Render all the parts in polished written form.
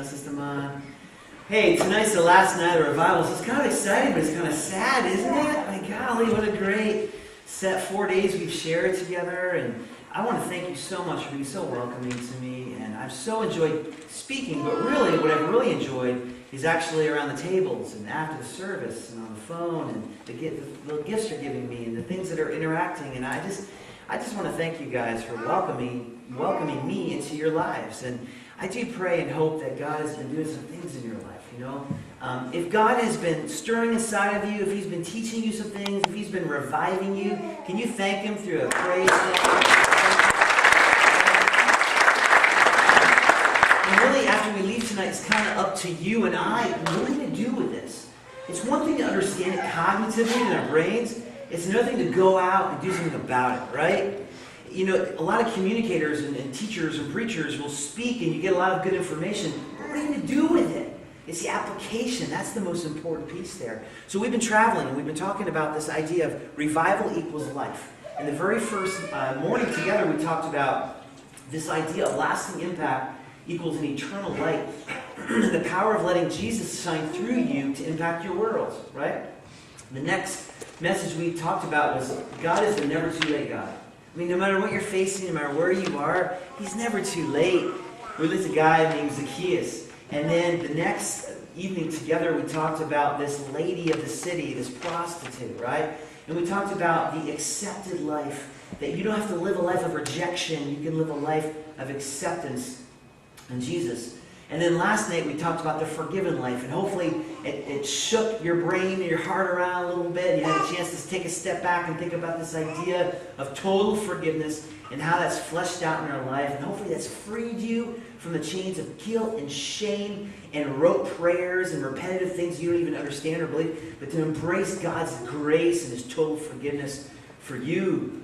System on. Hey, tonight's the last night of the revival, so it's kind of exciting, but it's kind of sad, isn't it? My golly, what a great set 4 days we've shared together, and I want to thank you so much for being so welcoming to me, and I've so enjoyed speaking, but really, what I've really enjoyed is actually around the tables, and after the service, and on the phone, and the gifts you're giving me, and the things that are interacting, and I just want to thank you guys for welcoming me into your lives, and I do pray and hope that God has been doing some things in your life, you know. If God has been stirring inside of you, if He's been teaching you some things, if He's been reviving you, can you thank Him through a praise? And really, after we leave tonight, it's kind of up to you and I what are we going to do with this. It's one thing to understand it cognitively in our brains. It's another thing to go out and do something about it, right? You know, a lot of communicators and teachers and preachers will speak and you get a lot of good information, but what are you going to do with it? It's the application. That's the most important piece there. So we've been traveling and we've been talking about this idea of revival equals life. And the very first morning together we talked about this idea of lasting impact equals an eternal light. The power of letting Jesus shine through you to impact your world, right? The next message we talked about was God is the never too late God. I mean, no matter what you're facing, no matter where you are, He's never too late. We looked at a guy named Zacchaeus. And then the next evening together, we talked about this lady of the city, this prostitute, right? And we talked about the accepted life, that you don't have to live a life of rejection. You can live a life of acceptance in Jesus. And then last night, we talked about the forgiven life. And hopefully, it shook your brain and your heart around a little bit. And you had a chance to take a step back and think about this idea of total forgiveness and how that's fleshed out in our life. And hopefully, that's freed you from the chains of guilt and shame and rote prayers and repetitive things you don't even understand or believe. But to embrace God's grace and His total forgiveness for you.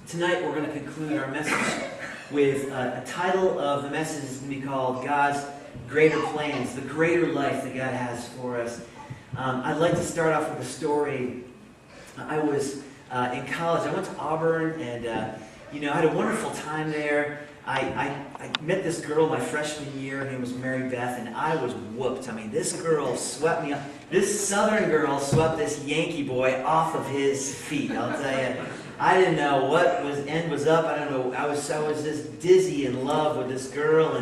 Tonight, we're going to conclude our message with a title of the message is going to be called God's Greater Plans, the greater life that God has for us. I'd like to start off with a story. I was in college. I went to Auburn, and I had a wonderful time there. I met this girl my freshman year. Her name was Mary Beth, and I was whooped. I mean, this girl swept me up. This Southern girl swept this Yankee boy off of his feet. I'll tell you. I didn't know what end was up. I don't know. I was just dizzy in love with this girl,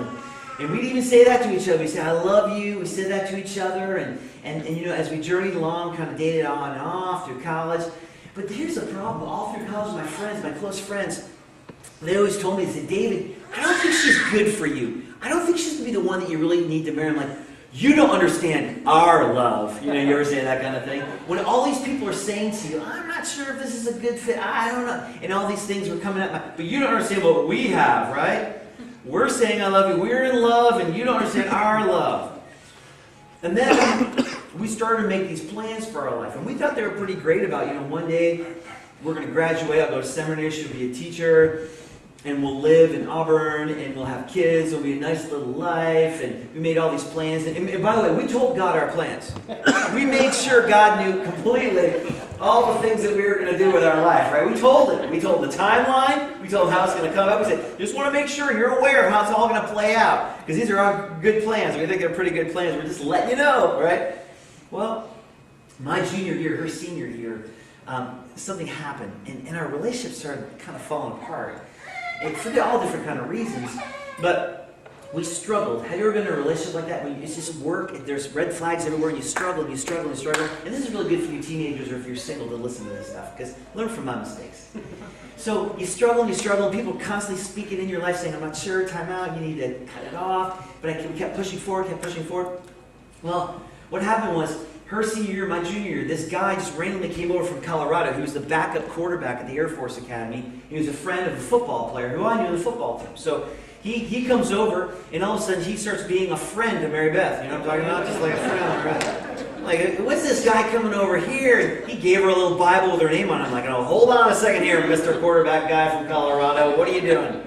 and we'd even say that to each other. We said, "I love you." We said that to each other, and as we journeyed along, kind of dated on and off through college. But here's the problem: all through college, my friends, my close friends, they always told me, they said, "David, I don't think she's good for you. I don't think she's gonna be the one that you really need to marry." I'm like, "You don't understand our love." You ever say that kind of thing? When all these people are saying to you, "I'm not sure if this is a good fit, I don't know," and all these things were coming at but you don't understand what we have, right? We're saying I love you, we're in love, and you don't understand our love. And then we started to make these plans for our life, and we thought they were pretty great about, one day we're going to graduate, I'll go to seminary, she'll be a teacher, and we'll live in Auburn, and we'll have kids, it'll be a nice little life, and we made all these plans. And by the way, we told God our plans. We made sure God knew completely all the things that we were going to do with our life, right? We told Him. We told the timeline. We told how it's going to come up. We said, just want to make sure you're aware of how it's all going to play out, because these are all good plans. We think they're pretty good plans. We're just letting you know, right? Well, my junior year, her senior year, something happened, and our relationship started kind of falling apart. And for all different kind of reasons, but we struggled. Have you ever been in a relationship like that? When it's just work, there's red flags everywhere, and you struggle, and you struggle, and you struggle. And this is really good for you teenagers, or if you're single, to listen to this stuff, because learn from my mistakes. So you struggle, and people constantly speaking in your life, saying, "I'm not sure, time out, you need to cut it off." But we kept pushing forward. Well, what happened was, her senior year, my junior year, this guy just randomly came over from Colorado. He was the backup quarterback at the Air Force Academy. He was a friend of a football player who I knew in the football team. So he comes over, and all of a sudden he starts being a friend to Mary Beth. You know what I'm talking about? Just like a friend. Like, what's this guy coming over here? And he gave her a little Bible with her name on it. I'm like, "Oh, hold on a second here, Mr. Quarterback guy from Colorado. What are you doing?"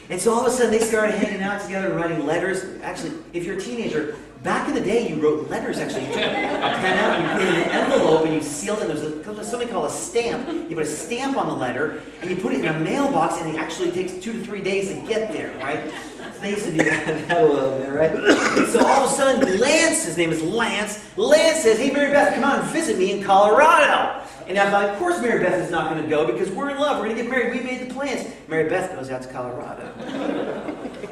And so all of a sudden they started hanging out together and writing letters. Actually, if you're a teenager, back in the day, you wrote letters, actually. You took a pen out, you put it in an envelope, and you sealed it. There's something called a stamp. You put a stamp on the letter, and you put it in a mailbox, and it actually takes 2 to 3 days to get there, right? So They used to do that a little bit, right? And so all of a sudden, Lance, his name is Lance, Lance says, hey, Mary Beth, come on and visit me in Colorado. And I'm like, of course Mary Beth is not going to go because we're in love. We're going to get married. We made the plans. Mary Beth goes out to Colorado.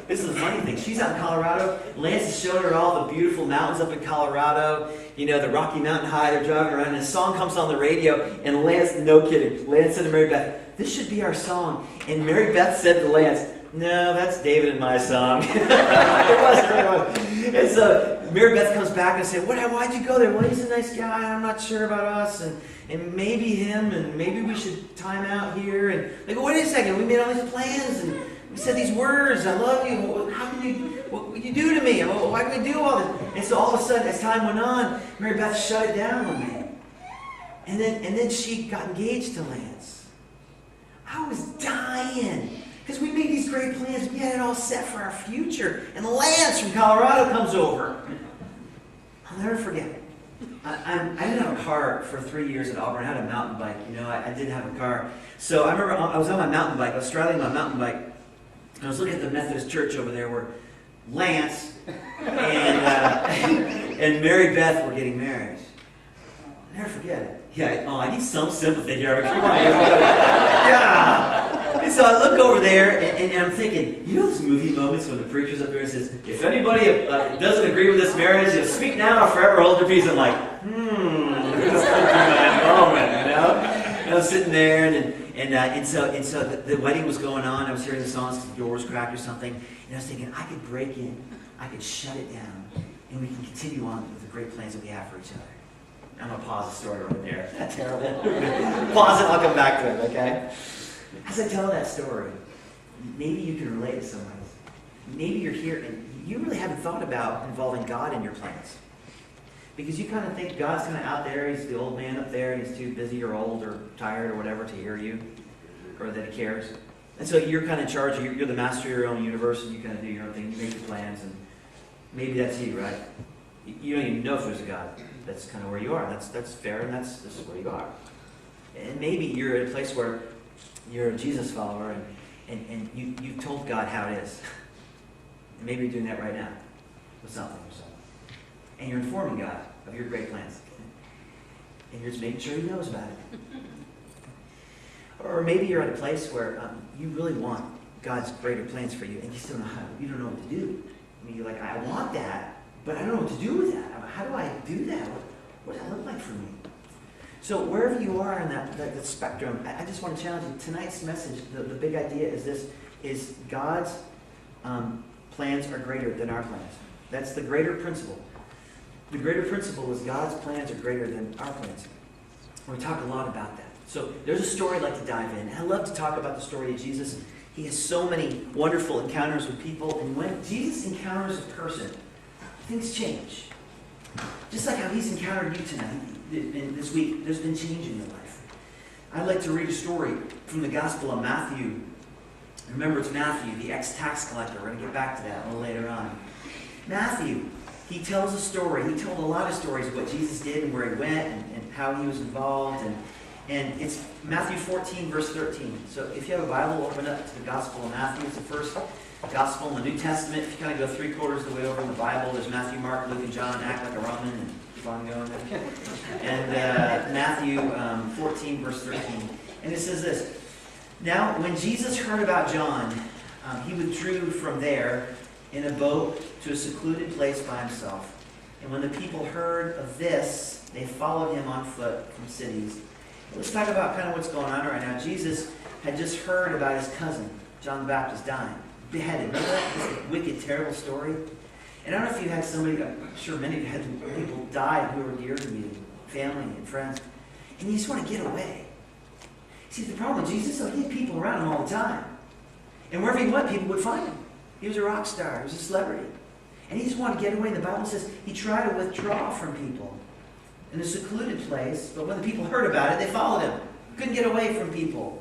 This is the funny thing. She's out in Colorado. Lance has showed her all the beautiful mountains up in Colorado. You know, the Rocky Mountain High. They're driving around, and a song comes on the radio. And Lance, no kidding, Lance said to Mary Beth, this should be our song. And Mary Beth said to Lance, no, that's David and my song. It wasn't. And so Mary Beth comes back and says, why'd you go there? Well, he's a nice guy. I'm not sure about us. And maybe him, and maybe we should time out here. And they go, wait a second, we made all these plans, and we said these words, I love you. How can you, what would you do to me? Why did we do all this? And so all of a sudden, as time went on, Mary Beth shut it down on me. And then she got engaged to Lance. I was dying. Because we made these great plans. We had it all set for our future. And Lance from Colorado comes over. I'll never forget it. I didn't have a car for 3 years at Auburn. I had a mountain bike. You know, I didn't have a car. So I remember I was on my mountain bike. I was straddling my mountain bike. And I was looking at the Methodist church over there where Lance and Mary Beth were getting married. I'll never forget it. Yeah, I need some sympathy here. Come on. Yeah. And so I look over there, and I'm thinking, you know those movie moments when the preacher's up there and says, if anybody doesn't agree with this marriage, you'll speak now or forever hold your peace. I'm like, this is that moment, you know? And I was sitting there, and so the wedding was going on. I was hearing the songs, the door was cracked or something, and I was thinking, I could break in, I could shut it down, and we can continue on with the great plans that we have for each other. I'm going to pause the story right there. Isn't that terrible? Pause it, I'll come back to it, okay? As I tell that story, maybe you can relate to someone. Maybe you're here and you really haven't thought about involving God in your plans. Because you kind of think God's kind of out there, he's the old man up there, and he's too busy or old or tired or whatever to hear you, or that he cares. And so you're kind of in charge, you're the master of your own universe, and you kind of do your own thing, you make your plans, and maybe that's you, right? You don't even know if there's a God. That's kind of where you are. That's fair, and this is where you are. And maybe you're at a place where you're a Jesus follower, and you've told God how it is. And maybe you're doing that right now with something or something. And you're informing God of your great plans. And you're just making sure he knows about it. Or maybe you're at a place where you really want God's greater plans for you, and you still you don't know what to do. I mean, you're like, I want that, but I don't know what to do with that. How do I do that? What does that look like for me? So wherever you are in that spectrum, I just want to challenge you. Tonight's message, the big idea is this, is God's plans are greater than our plans. That's the greater principle. The greater principle is God's plans are greater than our plans. We talk a lot about that. So there's a story I'd like to dive in. I love to talk about the story of Jesus. He has so many wonderful encounters with people. And when Jesus encounters a person, things change. Just like how he's encountered you tonight, this week, there's been change in your life. I'd like to read a story from the Gospel of Matthew. Remember, it's Matthew, the ex-tax collector. We're going to get back to that a little later on. Matthew, he tells a story. He told a lot of stories of what Jesus did and where he went and how he was involved. And it's Matthew 14, verse 13. So if you have a Bible, open up to the Gospel of Matthew. It's the first Gospel in the New Testament. If you kind of go 3/4 of the way over in the Bible, there's Matthew, Mark, Luke, and John. Act like a Roman and keep on going. And Matthew 14, verse 13. And it says this. Now, when Jesus heard about John, he withdrew from there in a boat to a secluded place by himself. And when the people heard of this, they followed him on foot from cities. Let's talk about kind of what's going on right now. Jesus had just heard about his cousin, John the Baptist, dying. Beheaded. Remember that? This wicked, terrible story? And I don't know if you had somebody, I'm sure many of you had people die who were dear to you, family and friends, and you just want to get away. See, the problem with Jesus, he had people around him all the time. And wherever he went, people would find him. He was a rock star. He was a celebrity. And he just wanted to get away. The Bible says he tried to withdraw from people in a secluded place, but when the people heard about it, they followed him. Couldn't get away from people.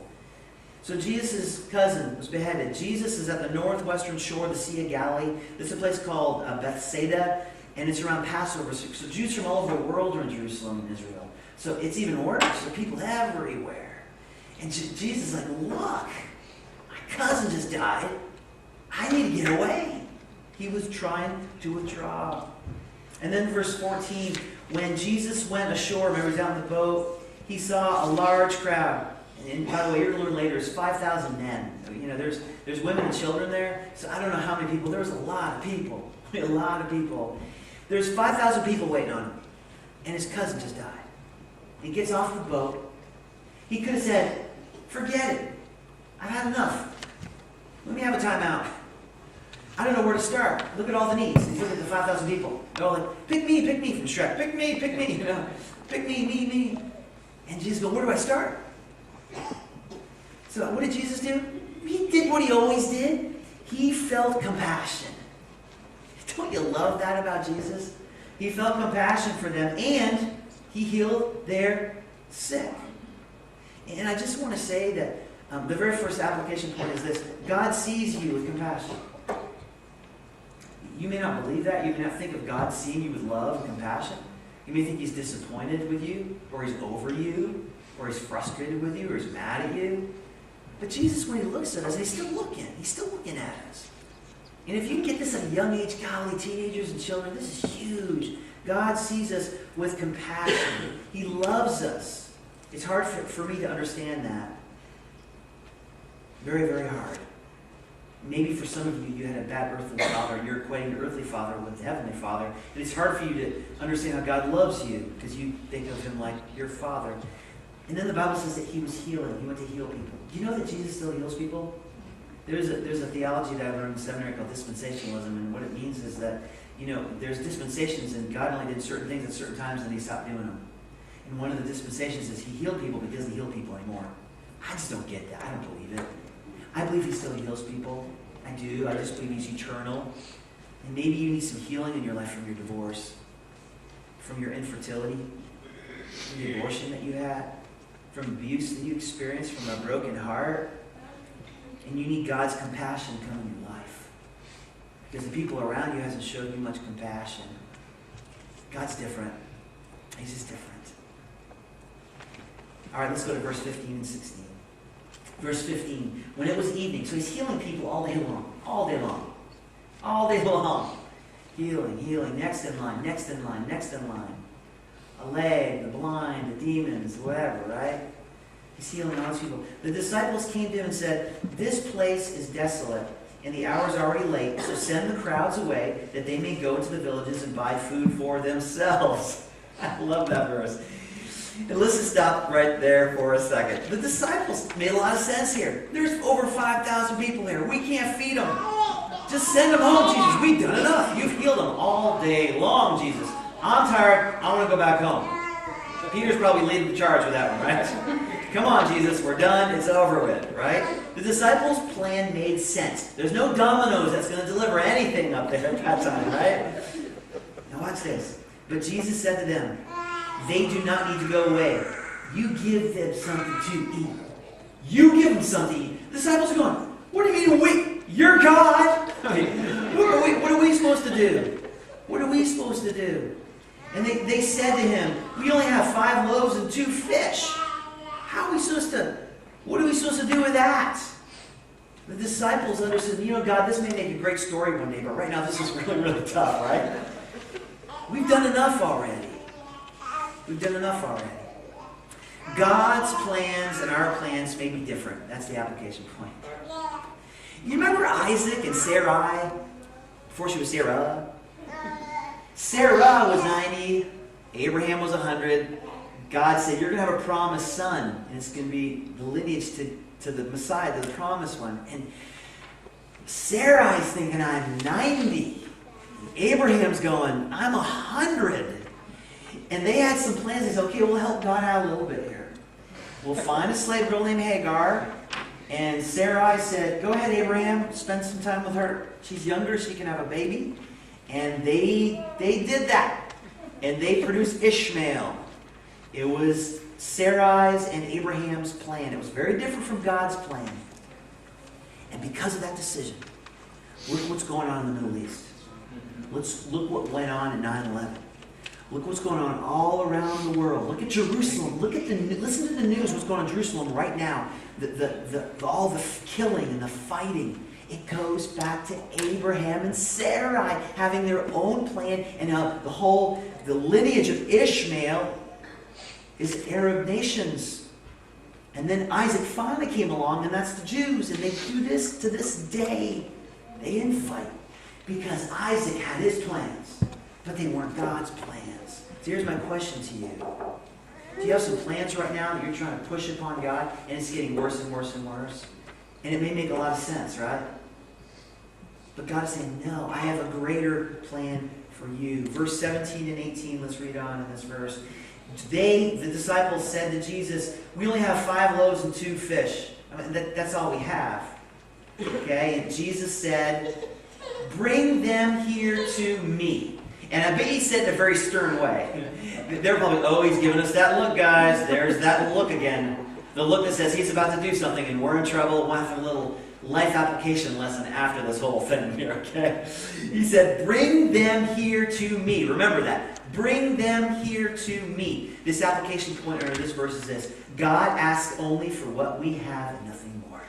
So Jesus' cousin was beheaded. Jesus is at the northwestern shore of the Sea of Galilee. This is a place called Bethsaida, and it's around Passover. So Jews from all over the world are in Jerusalem and Israel. So it's even worse. There are people everywhere. And Jesus is like, look, my cousin just died. I need to get away. He was trying to withdraw. And then verse 14, when Jesus went ashore, remember he was out in the boat, he saw a large crowd. And by the way, you're going to learn later, there's 5,000 men. You know, there's women and children there. So I don't know how many people. There was a lot of people. A lot of people. There's 5,000 people waiting on him. And his cousin just died. He gets off the boat. He could have said, forget it. I've had enough. Let me have a timeout. I don't know where to start. Look at all the needs. He's looking at the 5,000 people. They're all like, pick me from Shrek. Pick me, you know. Pick me. And Jesus goes, where do I start? So what did Jesus do? He did what he always did. He felt compassion. Don't you love that about Jesus? He felt compassion for them, and he healed their sick. And I just want to say that the very first application point is this. God sees you with compassion. You may not believe that. You may not think of God seeing you with love and compassion. You may think he's disappointed with you, or he's over you, or he's frustrated with you, or he's mad at you. But Jesus, when he looks at us, he's still looking. He's still looking at us. And if you can get this at a young age, golly, teenagers and children, this is huge. God sees us with compassion. He loves us. It's hard for me to understand that. Very, very hard. Maybe for some of you, you had a bad earthly father, and you're equating your earthly father with the heavenly father. And it's hard for you to understand how God loves you because you think of him like your father. And then the Bible says that he was healing. He went to heal people. Do you know that Jesus still heals people? There's a theology that I learned in seminary called dispensationalism, and what it means is that, you know, there's dispensations, and God only did certain things at certain times, and he stopped doing them. And one of the dispensations is he healed people, but he doesn't heal people anymore. I just don't get that. I don't believe it. I believe he still heals people. I do. I just believe he's eternal. And maybe you need some healing in your life from your divorce, from your infertility, from the abortion that you had, from abuse that you experienced, from a broken heart. And you need God's compassion to come in your life. Because the people around you hasn't showed you much compassion. God's different. He's just different. All right, let's go to verse 15 and 16. Verse 15. When it was evening, so he's healing people all day long. All day long. All day long. Healing. Next in line. A leg, the blind, the demons, whatever, right? He's healing all these people. The disciples came to him and said, this place is desolate, and the hour is already late, so send the crowds away, that they may go into the villages and buy food for themselves. I love that verse. And let's just stop right there for a second. The disciples made a lot of sense here. There's over 5,000 people here. We can't feed them. Just send them home, Jesus. We've done enough. You've healed them all day long, Jesus. I'm tired. I want to go back home. Peter's probably leading the charge with that one, right? Come on, Jesus, we're done. It's over with, right? The disciples' plan made sense. There's no Domino's that's going to deliver anything up there at that time, right? Now watch this. But Jesus said to them, they do not need to go away. You give them something to eat. You give them something to eat. The disciples are going, what do you mean, wait? You're God? I mean, what are we supposed to do? What are we supposed to do? And they said to him, we only have 5 loaves and 2 fish. How are we supposed to, what are we supposed to do with that? The disciples understood, you know, God, this may make a great story one day, but right now this is really, really tough, right? We've done enough already. God's plans and our plans may be different. That's the application point. You remember Isaac and Sarai? Before she was Sarah? Sarah was 90. Abraham was 100. God said, you're going to have a promised son. And it's going to be the lineage to the Messiah, to the promised one. And Sarai's thinking, I'm 90. Abraham's going, I'm 100. And they had some plans. They said, okay, we'll help God out a little bit here. We'll find a slave girl named Hagar. And Sarai said, go ahead, Abraham, spend some time with her. She's younger, she can have a baby. And they did that. And they produced Ishmael. It was Sarai's and Abraham's plan. It was very different from God's plan. And because of that decision, look what's going on in the Middle East. Let's look what went on in 9/11. Look what's going on all around the world. Look at Jerusalem. Listen to the news. What's going on in Jerusalem right now? All the killing and the fighting. It goes back to Abraham and Sarai having their own plan, and the lineage of Ishmael is Arab nations. And then Isaac finally came along, and that's the Jews, and they do this to this day. They didn't fight because Isaac had his plans, but they weren't God's plans. So here's my question to you. Do you have some plans right now that you're trying to push upon God, and it's getting worse and worse and worse? And it may make a lot of sense, right? But God is saying, no, I have a greater plan for you. Verse 17 and 18, let's read on in this verse. The disciples said to Jesus, we only have 5 loaves and 2 fish. I mean, that's all we have. Okay? And Jesus said, bring them here to me. And I bet he said it in a very stern way. They're probably, oh, he's giving us that look, guys. There's that look again. The look that says he's about to do something and we're in trouble. We'll have a little life application lesson after this whole thing here, okay? He said, bring them here to me. Remember that. Bring them here to me. This application point or this verse is this. God asks only for what we have and nothing more.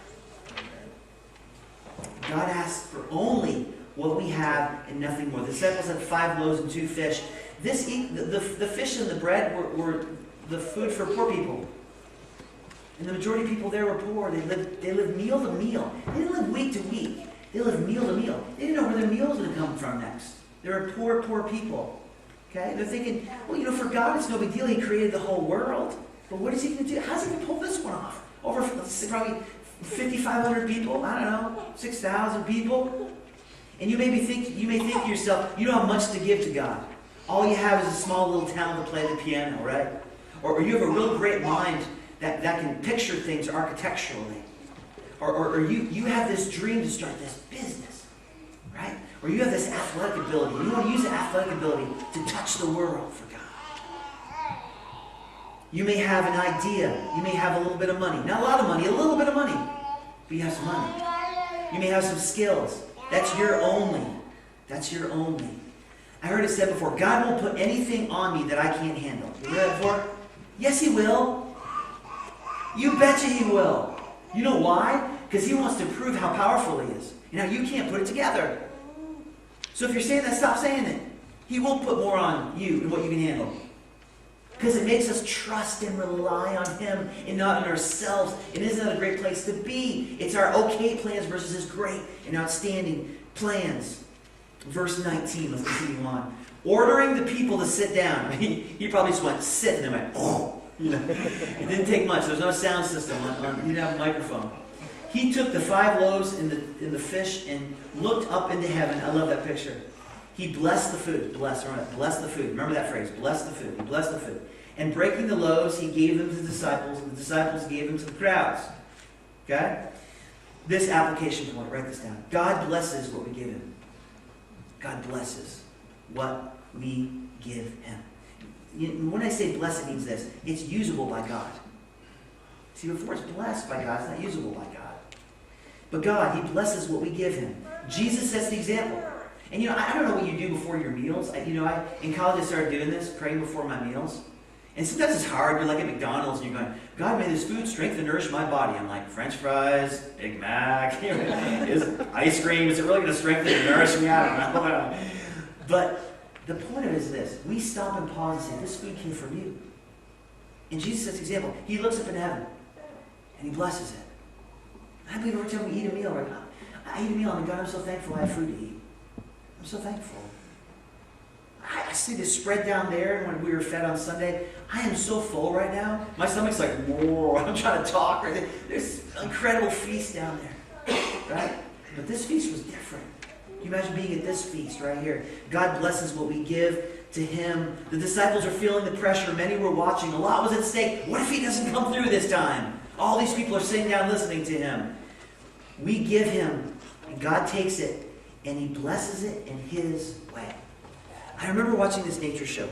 God asks for only what we have and nothing more. The disciples had 5 loaves and 2 fish. The fish and the bread were the food for poor people. And the majority of people there were poor. They lived meal to meal. They didn't live week to week. They lived meal to meal. They didn't know where their meal was going to come from next. They were poor, poor people. Okay? They're thinking, well, for God it's no big deal. He created the whole world. But what is he going to do? How's he going to pull this one off? Over probably 5,500 people? I don't know. 6,000 people? And you may think to yourself, you don't have much to give to God. All you have is a small little town to play the piano, right? Or you have a real great mind that can picture things architecturally. Or you have this dream to start this business, right? Or you have this athletic ability. You want to use the athletic ability to touch the world for God. You may have an idea. You may have a little bit of money. Not a lot of money, a little bit of money. But you have some money. You may have some skills. That's your only. That's your only. I heard it said before, God won't put anything on me that I can't handle. You heard that before? Yes, he will. You betcha he will. You know why? Because he wants to prove how powerful he is. You can't put it together. So if you're saying that, stop saying it. He will put more on you than what you can handle. Because it makes us trust and rely on him and not on ourselves. And isn't that a great place to be? It's our okay plans versus his great and outstanding plans. Verse 19, let's continue on. Ordering the people to sit down. He probably just went, sit, and they went, oh. It didn't take much. There's no sound system. He didn't have a microphone. He took the 5 loaves and the fish and looked up into heaven. I love that picture. He blessed the food. Bless the food. Remember that phrase. Bless the food. He blessed the food. And breaking the loaves, he gave them to the disciples, and the disciples gave them to the crowds. Okay? This application point, write this down. God blesses what we give him. God blesses what we give him. When I say bless, it means this. It's usable by God. See, before it's blessed by God, it's not usable by God. But God, he blesses what we give him. Jesus sets the example. And I don't know what you do before your meals. In college I started doing this, praying before my meals. And sometimes it's hard. You're like at McDonald's and you're going, God, may this food strengthen and nourish my body. I'm like, French fries, Big Mac, is ice cream, is it really going to strengthen and nourish me? I don't know. But the point of it is this. We stop and pause and say, this food came from you. And Jesus sets the example. He looks up in heaven and he blesses it. I believe every time we eat a meal right now, I eat a meal and God, I'm so thankful I have food to eat. I'm so thankful. I see this spread down there when we were fed on Sunday. I am so full right now. My stomach's like, whoa, I'm trying to talk. Right? There's an incredible feast down there. Right? But this feast was different. Can you imagine being at this feast right here? God blesses what we give to him. The disciples are feeling the pressure. Many were watching. A lot was at stake. What if he doesn't come through this time? All these people are sitting down listening to him. We give him, and God takes it, and he blesses it in his way. I remember watching this nature show.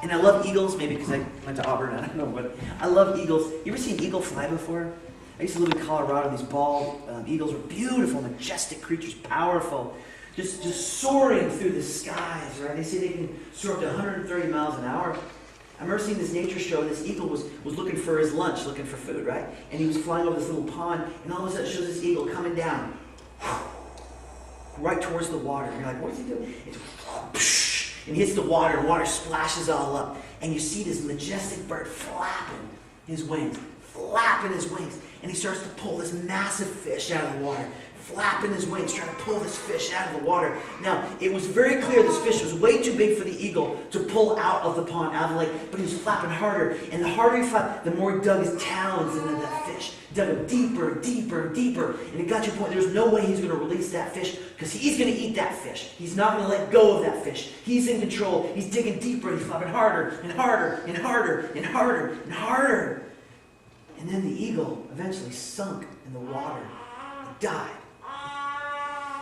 And I love eagles, maybe because I went to Auburn, I don't know, but I love eagles. You ever seen an eagle fly before? I used to live in Colorado. These bald eagles were beautiful, majestic creatures, powerful, just soaring through the skies, right? They say they can soar up to 130 miles an hour. I remember seeing this nature show, and this eagle was looking for his lunch, looking for food, right? And he was flying over this little pond, and all of a sudden it shows this eagle coming down. right towards the water. And you're like, what is he doing? It's and he hits the water splashes all up. And you see this majestic bird flapping his wings. And he starts to pull this massive fish out of the water. Flapping his wings, trying to pull this fish out of the water. Now, it was very clear this fish was way too big for the eagle to pull out of the pond, out of the lake, but he was flapping harder. And the harder he flapped, the more he dug his talons into that fish. Dug him deeper, deeper, deeper. And it got to a point, there's no way he's going to release that fish, because he's going to eat that fish. He's not going to let go of that fish. He's in control. He's digging deeper, and he's flapping harder, and harder, and harder, and harder, and harder. And then the eagle eventually sunk in the water and died.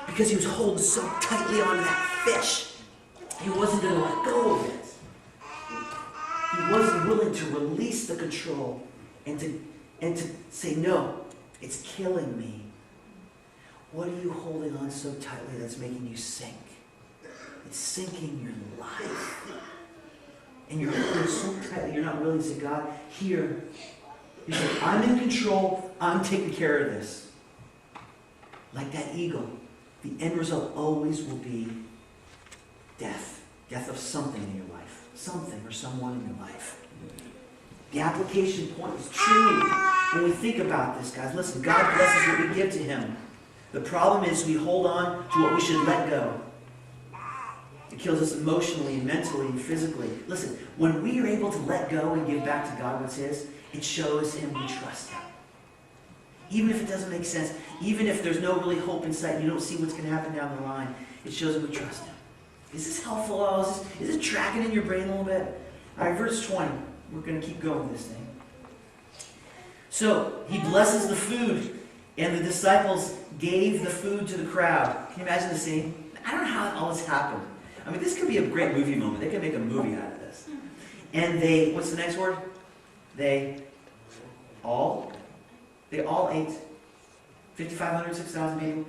Because he was holding so tightly onto that fish. He wasn't going to let go of it. He wasn't willing to release the control and to say, no, it's killing me. What are you holding on so tightly that's making you sink? It's sinking your life. And you're holding so tightly, you're not willing to say, God, here. You say, I'm in control. I'm taking care of this. Like that eagle. The end result always will be death. Death of something in your life. Something or someone in your life. The application point is true when we think about this, guys. Listen, God blesses what we give to Him. The problem is we hold on to what we should let go. It kills us emotionally, mentally, and physically. Listen, when we are able to let go and give back to God what's His, it shows Him we trust Him. Even if it doesn't make sense, even if there's no really hope in sight, you don't see what's going to happen down the line, it shows that we trust Him. Is this helpful? Is this tracking in your brain a little bit? All right, verse 20. We're going to keep going with this thing. So, He blesses the food, and the disciples gave the food to the crowd. Can you imagine the scene? I don't know how all this happened. I mean, this could be a great movie moment. They could make a movie out of this. And what's the next word? They all ate. 5,500, 6,000 people.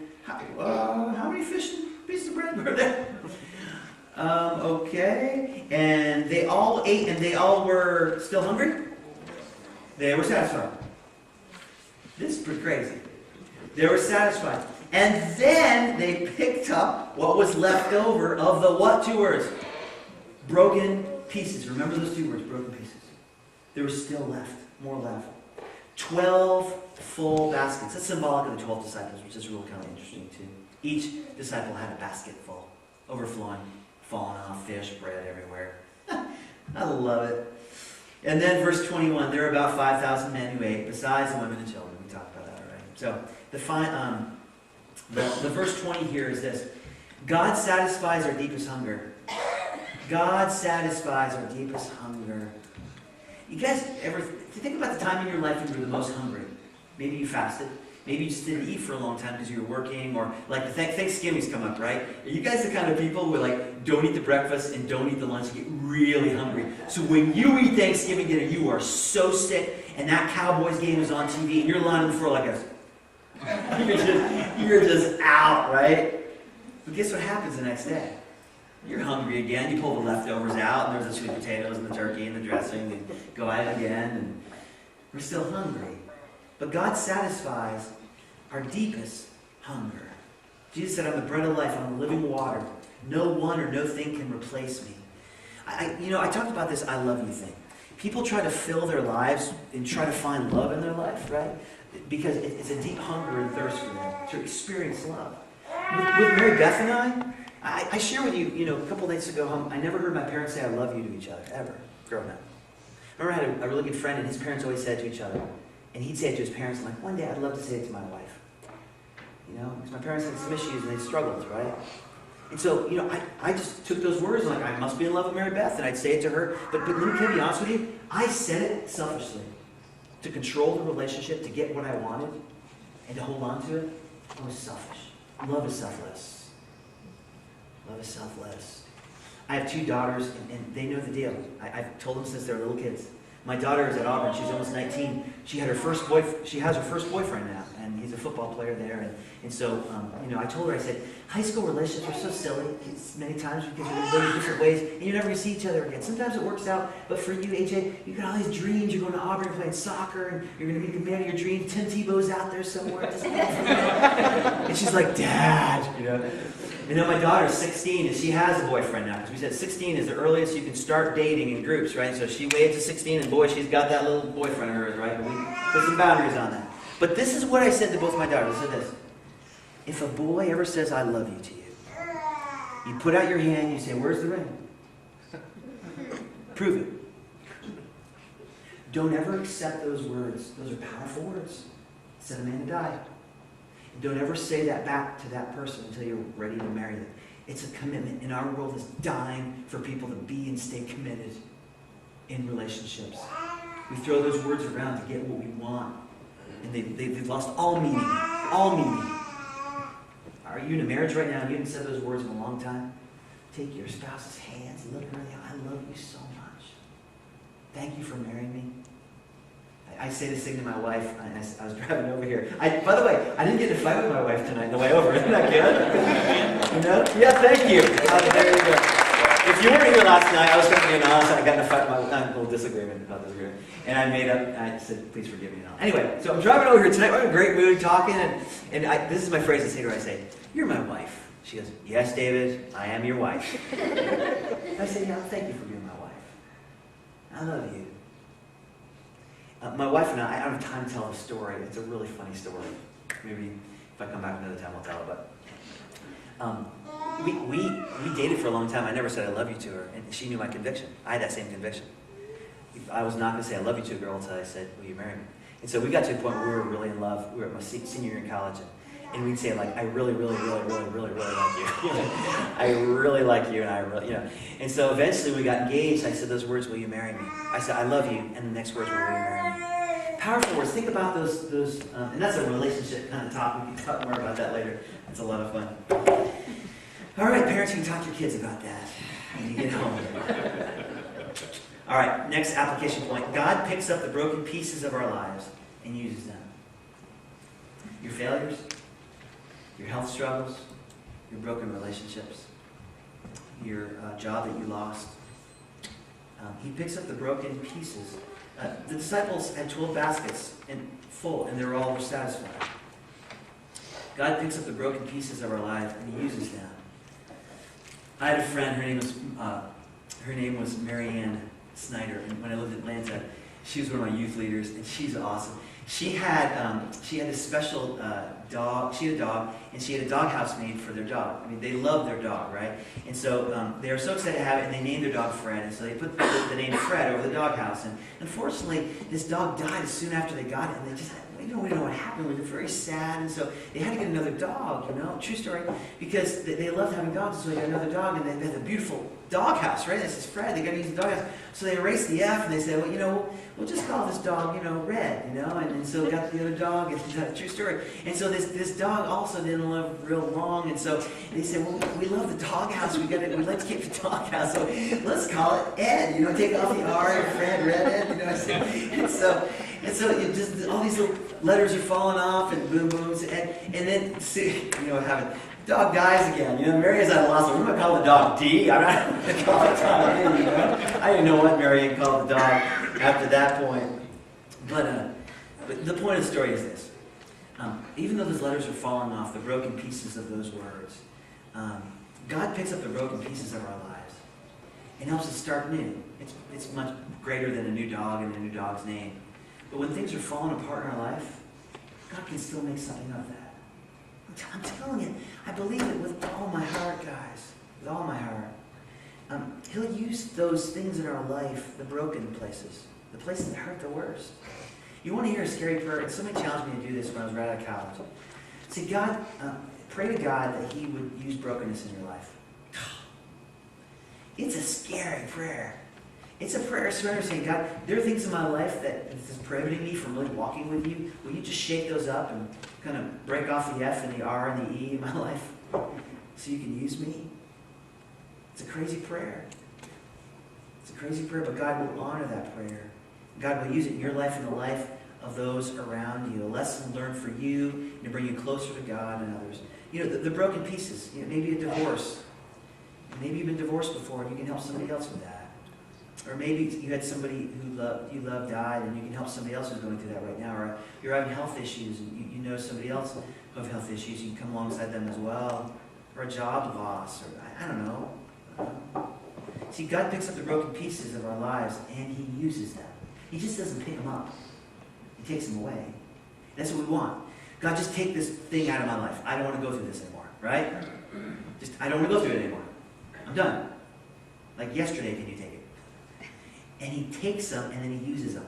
How many fish and pieces of bread were there? Okay. And they all ate, and they all were still hungry? They were satisfied. This is pretty crazy. They were satisfied. And then they picked up what was left over of the what? 2 words. Broken pieces. Remember those 2 words, broken pieces. There was still left, more left. 12 full baskets. That's symbolic of the 12 disciples, which is really kind of interesting too. Each disciple had a basket full, overflowing, falling off, fish, bread everywhere. I love it. And then verse 21, there are about 5,000 men who ate, besides the women and children. We talked about that already. So the verse 20 here is this. God satisfies our deepest hunger. God satisfies our deepest hunger. You guys ever think about the time in your life when you were the most hungry? Maybe you fasted. Maybe you just didn't eat for a long time because you were working, or like the Thanksgiving's come up, right? Are you guys the kind of people who like don't eat the breakfast and don't eat the lunch and get really hungry? So when you eat Thanksgiving dinner, you are so sick, and that Cowboys game is on TV, and you're lying on the floor like this. You're just out, right? But guess what happens the next day? You're hungry again. You pull the leftovers out, and there's the sweet potatoes and the turkey and the dressing, and go at it again, and we're still hungry. But God satisfies our deepest hunger. Jesus said, I'm the bread of life, I'm the living water. No one or no thing can replace me. I talked about this I love you thing. People try to fill their lives and try to find love in their life, right? Because it's a deep hunger and thirst for them to experience love. With Mary Beth and I share with you, a couple nights ago, I never heard my parents say I love you to each other, ever, growing up. I remember I had a really good friend, and his parents always said to each other, and he'd say it to his parents, like, one day I'd love to say it to my wife. Because my parents had some issues and they struggled, right? And so, I just took those words, like, I must be in love with Mary Beth, and I'd say it to her. But let me be honest with you, I said it selfishly. To control the relationship, to get what I wanted, and to hold on to it, I was selfish. Love is selfless. Love is selfless. I have 2 daughters, and they know the deal. I've told them since they're little kids. My daughter is at Auburn. She's almost 19. She has her first boyfriend now, and he's a football player there. And so, I told her, I said, high school relationships are so silly. Many times because we go different ways, and you're never going to see each other again. Sometimes it works out, but for you, AJ, you got all these dreams. You're going to Auburn, playing soccer, and you're going to meet the man of your dreams. Tim Tebow's out there somewhere. And she's like, Dad, my daughter's 16, and she has a boyfriend now. Because we said 16 is the earliest you can start dating in groups, right? So she waits to 16, and boy, she's got that little boyfriend of hers, right? We put some boundaries on that. But this is what I said to both my daughters. I said this. If a boy ever says, I love you to you, you put out your hand and you say, where's the ring? Prove it. Don't ever accept those words. Those are powerful words. Send a man to die. And don't ever say that back to that person until you're ready to marry them. It's a commitment. And our world is dying for people to be and stay committed in relationships. We throw those words around to get what we want. And they've lost all meaning. All meaning. Are you in a marriage right now and you haven't said those words in a long time? Take your spouse's hands, look her in the eye. I love you so much. Thank you for marrying me. I say this thing to my wife. I was driving over here. By the way, I didn't get in a fight with my wife tonight on the way over. Isn't that good? Yeah, thank you. There you go. If you weren't here last night, I was going to be an honest. I got in a fight with a little disagreement about this agreement. And I made up, I said, please forgive me. Anyway, so I'm driving over here tonight. We're in a great mood talking. And this is my phrase I say to her. I say, you're my wife. She goes, yes, David, I am your wife. I say, yeah, thank you for being my wife. I love you. My wife and I don't have time to tell a story. It's a really funny story. Maybe if I come back another time, I'll tell it. But we dated for a long time. I never said I love you to her, and she knew my conviction. I had that same conviction. I was not going to say I love you to a girl until I said, will you marry me? And so we got to a point where we were really in love. We were at my senior year in college, and we'd say, like, I really, really, really, really, really, really like you. I really like you, and I really, And so eventually we got engaged. I said those words, will you marry me? I said, I love you, and the next words were, will you marry me? Powerful words. Think about those, and that's a relationship kind of topic. We can talk more about that later. It's a lot of fun. All right, parents, you can talk to your kids about that when you get home. All right, next application point. God picks up the broken pieces of our lives and uses them. Your failures, your health struggles, your broken relationships, your job that you lost. He picks up the broken pieces. The disciples had 12 baskets full, and they were all satisfied. God picks up the broken pieces of our life and He uses them. I had a friend. Her name was Marianne Snyder, and when I lived in Atlanta, she was one of my youth leaders, and she's awesome. She had this special dog. She had a dog, and she had a doghouse made for their dog. I mean, they love their dog, right? And so they were so excited to have it, and they named their dog Fred. And so they put the name Fred over the doghouse. And unfortunately, this dog died as soon after they got it, and they just we don't know what happened. We were very sad, and so they had to get another dog. True story, because they loved having dogs, so they got another dog, and they had a beautiful doghouse, right? This is Fred. They got to use the doghouse, so they erased the F, and they said, well, we'll just call this dog, Red, and so got the other dog, and true story. And so this dog also didn't live real long, and so they said, well, we love the doghouse. We'd like to keep the doghouse, so let's call it Ed. Take off the R, Fred, Red Ed. And so it just all these little letters are falling off, and boom, booms, and then having dog dies again. Marianne's at a loss. We're going to call the dog D. I'm not going to call the dog D. I didn't know what Marianne called the dog after that point. But the point of the story is this. Even though those letters are falling off, the broken pieces of those words, God picks up the broken pieces of our lives and helps us start new. It's much greater than a new dog and a new dog's name. But when things are falling apart in our life, God can still make something of that. I'm telling you, I believe it with all my heart, guys. With all my heart. He'll use those things in our life, the broken places, the places that hurt the worst. You want to hear a scary prayer? And somebody challenged me to do this when I was right out of college. Say, God, pray to God that He would use brokenness in your life. It's a scary prayer. It's a prayer of surrender, saying, God, there are things in my life that is prohibiting me from really walking with you. Will you just shake those up and kind of break off the F and the R and the E in my life so you can use me? It's a crazy prayer. It's a crazy prayer, but God will honor that prayer. God will use it in your life and the life of those around you, a lesson learned for you to bring you closer to God and others. You know, the broken pieces, maybe a divorce. Maybe you've been divorced before and you can help somebody else with that. Or maybe you had somebody who you loved died and you can help somebody else who's going through that right now. Or you're having health issues and you know somebody else who have health issues. You can come alongside them as well. Or a job loss. Or I don't know. See, God picks up the broken pieces of our lives and He uses them. He just doesn't pick them up. He takes them away. That's what we want. God, just take this thing out of my life. I don't want to go through this anymore. Right? I don't want to go through it anymore. I'm done. Like yesterday, can you take it? And He takes them and then He uses them.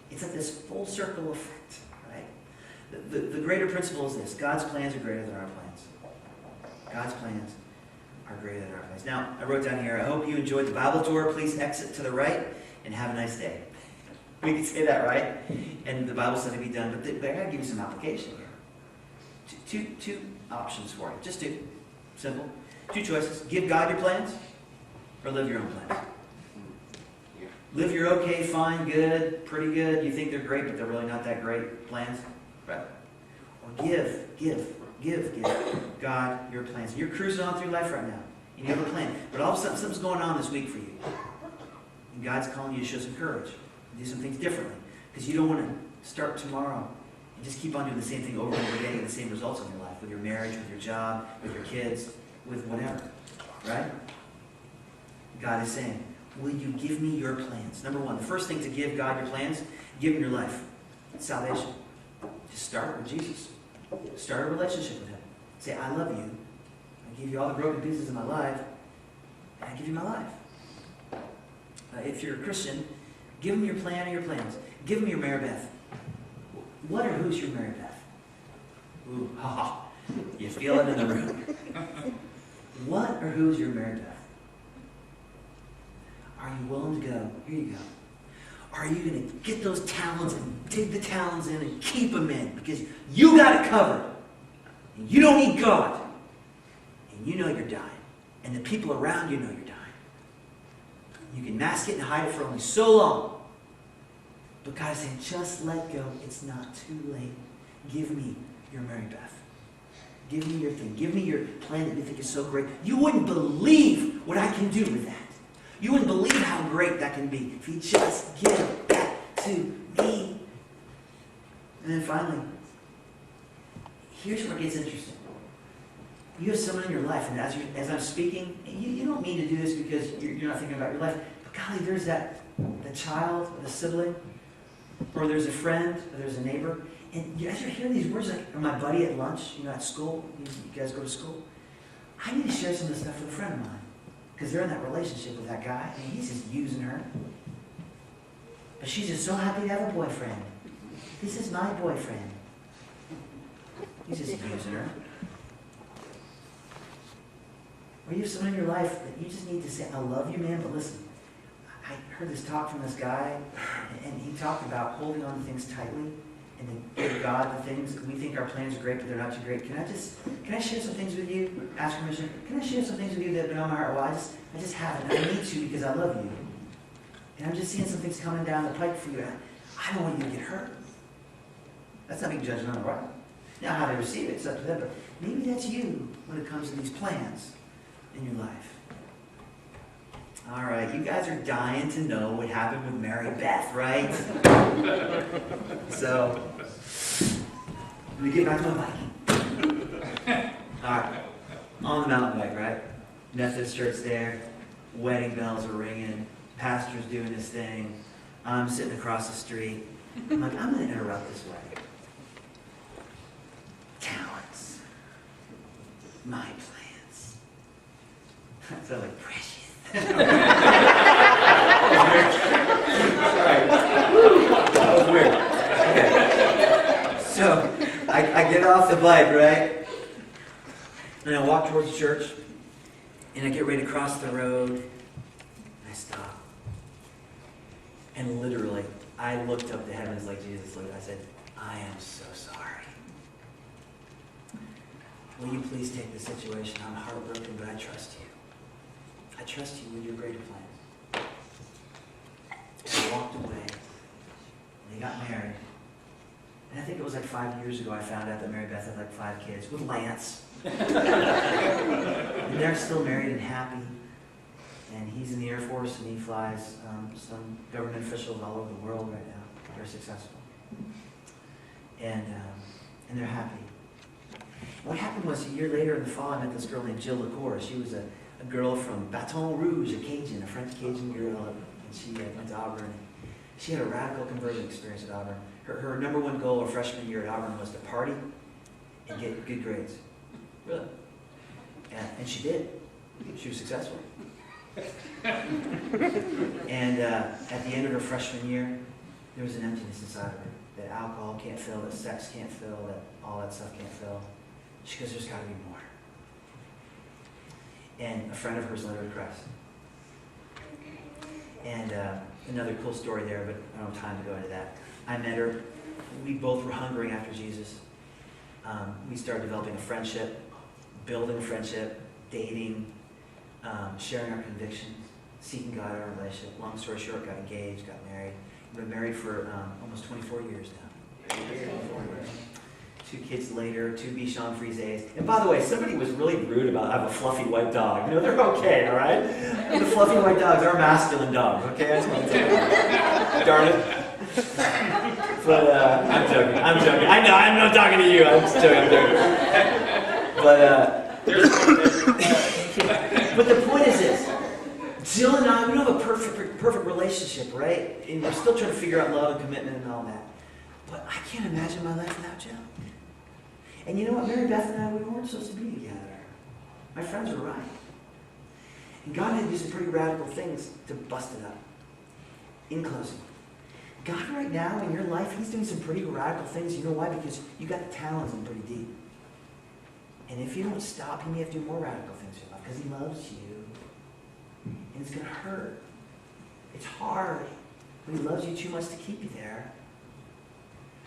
It's like this full circle effect, right? The greater principle is this. God's plans are greater than our plans. God's plans are greater than our plans. Now, I wrote down here, I hope you enjoyed the Bible tour. Please exit to the right and have a nice day. We can say that, right? And the Bible said to be done, but I got to give you some application here. Two options for you. Just two. Simple. Two choices. Give God your plans or live your own plans. Live your okay, fine, good, pretty good. You think they're great, but they're really not that great plans. Right. Or give God your plans. You're cruising on through life right now. You have a plan. But all of a sudden, something's going on this week for you. And God's calling you to show some courage. Do some things differently. Because you don't want to start tomorrow and just keep on doing the same thing over and over again, get the same results in your life. With your marriage, with your job, with your kids, with whatever. Right? God is saying, will you give me your plans? Number one, the first thing to give God your plans, give Him your life. It's salvation. Just start with Jesus. Start a relationship with Him. Say, I love you. I give you all the broken pieces of my life, and I give you my life. If you're a Christian, give Him your plan or your plans. Give Him your Mary Beth. What or who's your Mary Beth? Ooh, ha ha. You feel it in the room. What or who's your Mary Beth? Are you willing to go? Here you go. Are you going to get those talons and dig the talons in and keep them in? Because you got it covered. And you don't need God. And you know you're dying. And the people around you know you're dying. You can mask it and hide it for only so long. But God is saying, just let go. It's not too late. Give me your Mary Beth. Give me your thing. Give me your plan that you think is so great. You wouldn't believe what I can do with that. You wouldn't believe how great that can be if you just give that to me. And then finally, here's where it gets interesting. You have someone in your life, and as I'm speaking, you don't mean to do this because you're not thinking about your life, but golly, there's the child, the sibling, or there's a friend, or there's a neighbor, and as you're hearing these words, like my buddy at lunch, at school, you guys go to school, I need to share some of this stuff with a friend of mine. Because they're in that relationship with that guy, and he's just using her. But she's just so happy to have a boyfriend. This is my boyfriend. He's just using her. Or you have someone in your life that you just need to say, I love you, man, but listen, I heard this talk from this guy, and he talked about holding on to things tightly, and to give God the things. We think our plans are great, but they're not too great. Can I share some things with you? Ask permission. Can I share some things with you that have been on my heart? Well, I just haven't. I need to because I love you. And I'm just seeing some things coming down the pike for you. I don't want you to get hurt. That's not being judgmental, right? Now, how they receive it, it's up to them. But maybe that's you when it comes to these plans in your life. All right, you guys are dying to know what happened with Mary Beth, right? So, let me get back to my bike. All right, on the mountain bike, right? Methodist church there, wedding bells are ringing, pastor's doing his thing. I'm sitting across the street. I'm like, I'm going to interrupt this wedding. Talents. My plans. I felt like precious. That was weird. Okay. So, I get off the bike, right? And I walk towards the church. And I get ready to cross the road. And I stop. And literally, I looked up to heavens like Jesus looked. I said, I am so sorry. Will you please take the situation? I'm heartbroken, but I trust you. I trust you with your greater plans. And I walked away. They got married. 5 years ago, I found out that Mary Beth had like 5 kids with Lance. And they're still married and happy. And he's in the Air Force, and he flies some government officials all over the world right now. They're successful. And they're happy. What happened was, a year later in the fall, I met this girl named Jill LaCour. She was a girl from Baton Rouge, a Cajun, a French Cajun girl. And she went to Auburn. She had a radical conversion experience at Auburn. Her number one goal her freshman year at Auburn was to party and get good grades. Really. And she did. She was successful. And at the end of her freshman year, there was an emptiness inside of her that alcohol can't fill, that sex can't fill, that all that stuff can't fill. She goes, there's got to be more. And a friend of hers led her to Christ. And another cool story there, but I don't have time to go into that. I met her. We both were hungering after Jesus. We started developing a friendship, building a friendship, dating, sharing our convictions, seeking God in our relationship. Long story short, got engaged, got married. We've been married for almost 24 years now. 24 years. 2 kids later, 2 Bichon Frises. And by the way, somebody was really rude about I have a fluffy white dog. You know, they're okay, all right? The fluffy white dogs are masculine dogs, okay? I just want to tell you. Darn it. But I'm joking. I know, I'm not talking to you. I'm just joking. But the point is this. Jill and I, we don't have a perfect relationship, right? And we're still trying to figure out love and commitment and all that. But I can't imagine my life without Jill. And you know what? Mary Beth and I, we weren't supposed to be together. My friends were right. And God had to do some pretty radical things to bust it up. In closing, God right now in your life, He's doing some pretty radical things. You know why? Because you got the talents in pretty deep. And if you don't stop, He may have to do more radical things in your life because He loves you. And it's going to hurt. It's hard. But He loves you too much to keep you there.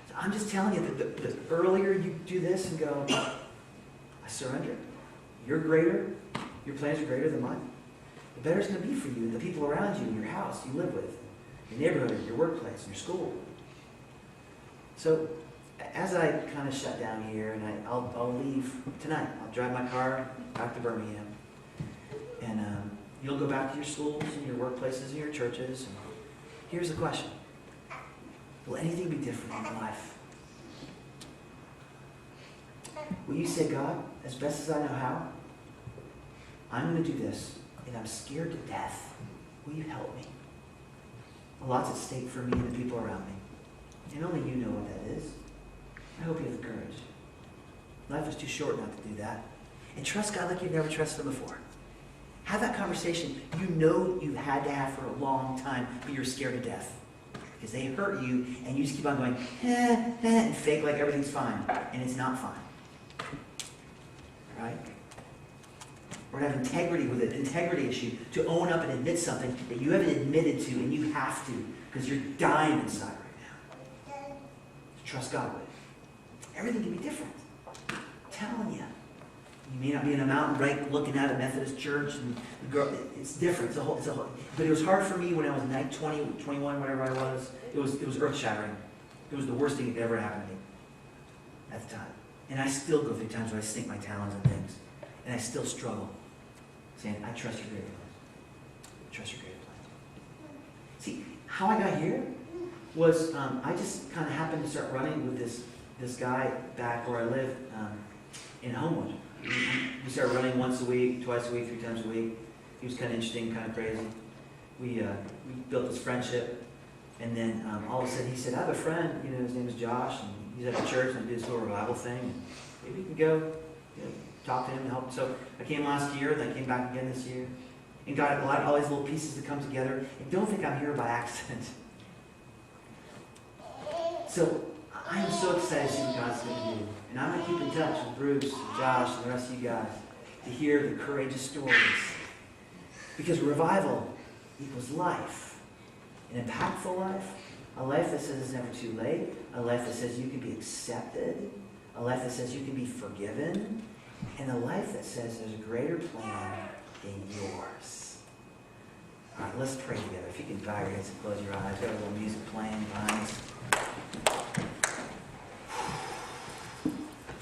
So I'm just telling you that the earlier you do this and go, I surrender. You're greater. Your plans are greater than mine. The better it's going to be for you and the people around you in your house you live with, your neighborhood, your workplace, your school. So as I kind of shut down here, and I'll leave tonight. I'll drive my car back to Birmingham. And you'll go back to your schools and your workplaces and your churches. And here's the question. Will anything be different in your life? Will you say, God, as best as I know how, I'm going to do this, and I'm scared to death. Will you help me? A lot's at stake for me and the people around me. And only you know what that is. I hope you have the courage. Life is too short not to do that. And trust God like you've never trusted Him before. Have that conversation you know you had to have for a long time, but you're scared to death. Because they hurt you, and you just keep on going, and fake like everything's fine. And it's not fine. Right? Or have integrity with it, integrity issue, to own up and admit something that you haven't admitted to, and you have to, because you're dying inside right now. Trust God with it. Everything can be different. I'm telling you. You may not be in a mountain right looking at a Methodist church, and the girl, it's different. It's a whole, but it was hard for me when I was 20, 21, whatever I was. It was earth-shattering. It was the worst thing that ever happened to me at the time. And I still go through times where I sink my talons in things. And I still struggle. Saying, I trust your greater plans. I trust your greater plans. See, how I got here was I just kind of happened to start running with this guy back where I live in Homewood. We started running once a week, twice a week, 3 times a week. He was kind of interesting, kind of crazy. We built this friendship. And then all of a sudden he said, I have a friend, his name is Josh, and he's at the church, and I do this little revival thing. And maybe you can go talk to him and help. So I came last year, and I came back again this year. And got all these little pieces to come together. And don't think I'm here by accident. So I am so excited to see what God's going to do. And I'm going to keep in touch with Bruce, and Josh, and the rest of you guys to hear the courageous stories. Because revival equals life. An impactful life. A life that says it's never too late. A life that says you can be accepted. A life that says you can be forgiven. And a life that says there's a greater plan than yours. All right, let's pray together. If you can bow your heads and close your eyes. Got a little music playing behind us.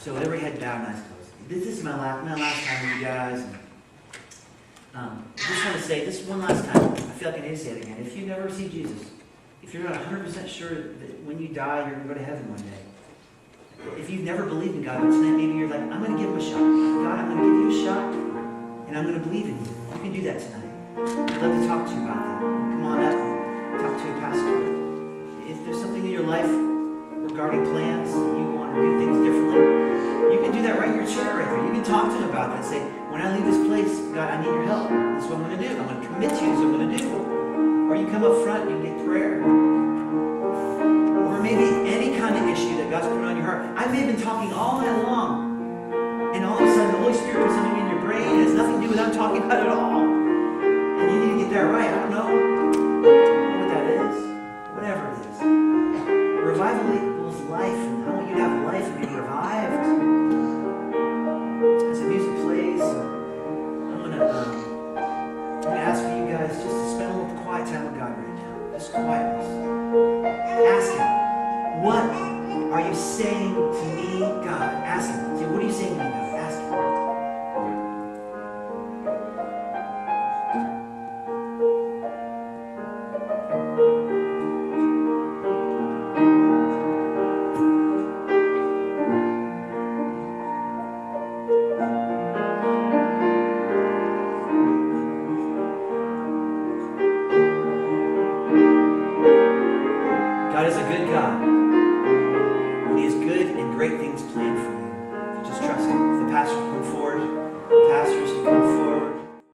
So every head bowed and eyes closed. This is my last time with you guys. I just want to say this one last time. I feel like I need to say it again. If you've never received Jesus, if you're not 100% sure that when you die you're going to go to heaven one day, if you've never believed in God, but tonight maybe you're like, I'm going to give him a shot. God, I'm going to give you a shot, and I'm going to believe in you. You can do that tonight. I'd love to talk to you about that. Come on up and talk to a pastor. If there's something in your life regarding plans, that you want to do things differently, you can do that right in your chair right there. You can talk to him about that and say, when I leave this place, God, I need your help. This is what I'm going to do. I'm going to commit to you. This is what I'm going to do. Or you come up front and you get prayer. Or maybe any kind of issue that God's put on your heart. I may have been talking all night long, and all of a sudden the Holy Spirit puts something in your brain. It has nothing to do with what I'm talking about at all. And you need to get that right. I don't know. I don't know what that is. Whatever it is. Revival equals life, and I want you to have life and be revived. As the music plays, I'm going to ask for you guys just to spend a little quiet time with God right now. Just quietness. Ask Him, what are you saying to me, God? Ask Him. Say, what are you saying to me, God? Ask Him. God is a good God. And He has good and great things planned for you. Just trust Him. If the pastor will come forward.